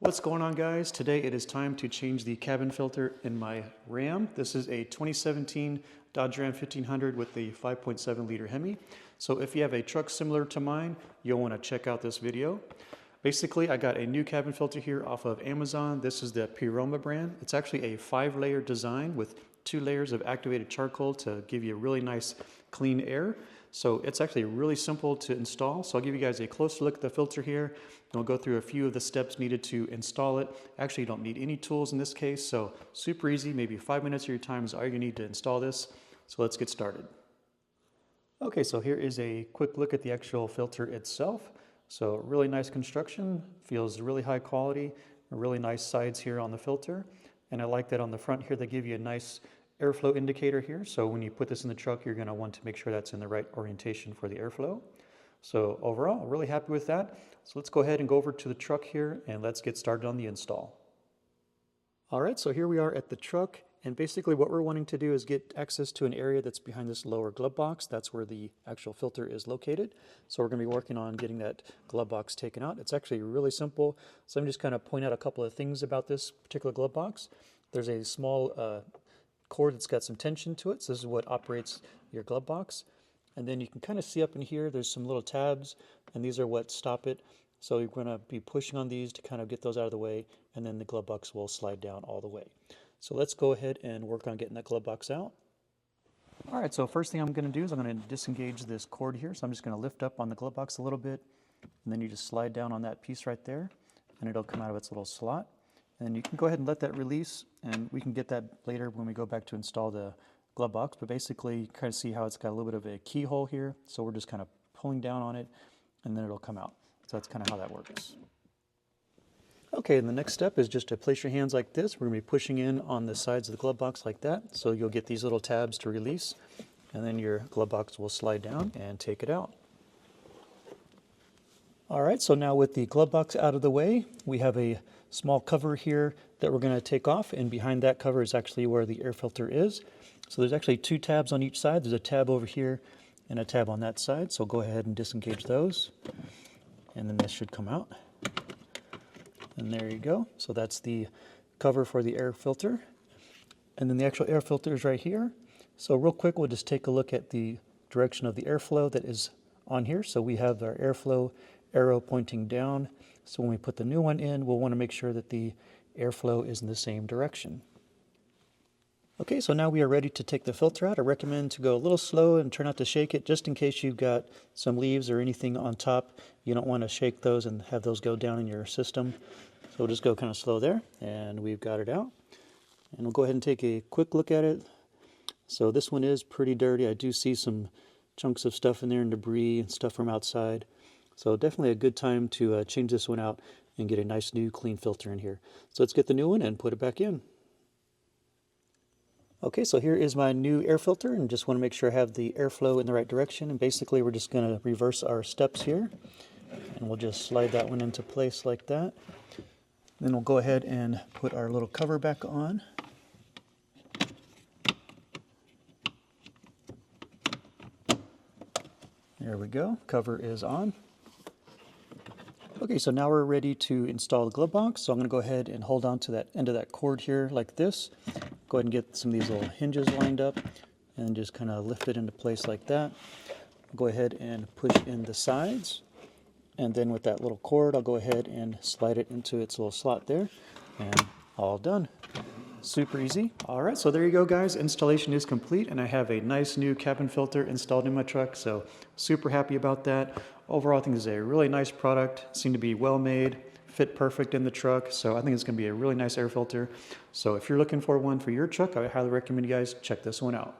What's going on, guys? Today it is time to change the cabin filter in my Ram. This is a 2017 Dodge Ram 1500 with the 5.7 liter Hemi. So if you have a truck similar to mine, you'll want to check out this video. Basically, I got a new cabin filter here off of Amazon. This is the Piroma brand. It's actually a 5-layer design with 2 layers of activated charcoal to give you a really nice clean air. So it's actually really simple to install. So I'll give you guys a closer look at the filter here. And we'll go through a few of the steps needed to install it. Actually, you don't need any tools in this case, so super easy. Maybe 5 minutes of your time is all you need to install this. So let's get started. Okay, so here is a quick look at the actual filter itself. So really nice construction, feels really high quality, really nice sides here on the filter. And I like that on the front here, they give you a nice airflow indicator here. So when you put this in the truck, you're gonna want to make sure that's in the right orientation for the airflow. So overall, really happy with that. So let's go ahead and go over to the truck here and let's get started on the install. All right, so here we are at the truck. And basically what we're wanting to do is get access to an area that's behind this lower glove box. That's where the actual filter is located. So we're gonna be working on getting that glove box taken out. It's actually really simple. So I'm just kind of point out a couple of things about this particular glove box. There's a small cord that's got some tension to it. So this is what operates your glove box. And then you can kind of see up in here, there's some little tabs, and these are what stop it. So you're gonna be pushing on these to kind of get those out of the way, and then the glove box will slide down all the way. So let's go ahead and work on getting that glove box out. All right, so first thing I'm gonna do is I'm gonna disengage this cord here. So I'm just gonna lift up on the glove box a little bit, and then you just slide down on that piece right there, and it'll come out of its little slot. And you can go ahead and let that release, and we can get that later when we go back to install the glove box. But basically, you kind of see how it's got a little bit of a keyhole here. So we're just kind of pulling down on it, and then it'll come out. So that's kind of how that works. Okay, and the next step is just to place your hands like this. We're gonna be pushing in on the sides of the glove box like that. So you'll get these little tabs to release, and then your glove box will slide down and take it out. All right, so now with the glove box out of the way, we have a small cover here that we're going to take off, and behind that cover is actually where the air filter is. So there's actually 2 tabs on each side. There's a tab over here and a tab on that side. So go ahead and disengage those, and then this should come out. And there you go. So that's the cover for the air filter. And then the actual air filter is right here. So real quick, we'll just take a look at the direction of the airflow that is on here. So we have our airflow arrow pointing down. So when we put the new one in, we'll want to make sure that the airflow is in the same direction. Okay, so now we are ready to take the filter out. I recommend to go a little slow and try not to shake it, just in case you've got some leaves or anything on top. You don't want to shake those and have those go down in your system. So we'll just go kind of slow there, and we've got it out. And we'll go ahead and take a quick look at it. So this one is pretty dirty. I do see some chunks of stuff in there and debris and stuff from outside. So definitely a good time to change this one out and get a nice new clean filter in here. So let's get the new one and put it back in. Okay, so here is my new air filter, and just want to make sure I have the airflow in the right direction. And basically we're just going to reverse our steps here, and we'll just slide that one into place like that. Then we'll go ahead and put our little cover back on. There we go, cover is on. Okay, so now we're ready to install the glove box. So I'm going to go ahead and hold on to that end of that cord here like this. Go ahead and get some of these little hinges lined up and just kind of lift it into place like that. Go ahead and push in the sides. And then with that little cord, I'll go ahead and slide it into its little slot there. And all done. Super easy. All right, so there you go, guys. Installation is complete, and I have a nice new cabin filter installed in my truck, so super happy about that. Overall, I think this is a really nice product. Seemed to be well made, fit perfect in the truck, so I think it's going to be a really nice air filter. So if you're looking for one for your truck, I highly recommend you guys check this one out.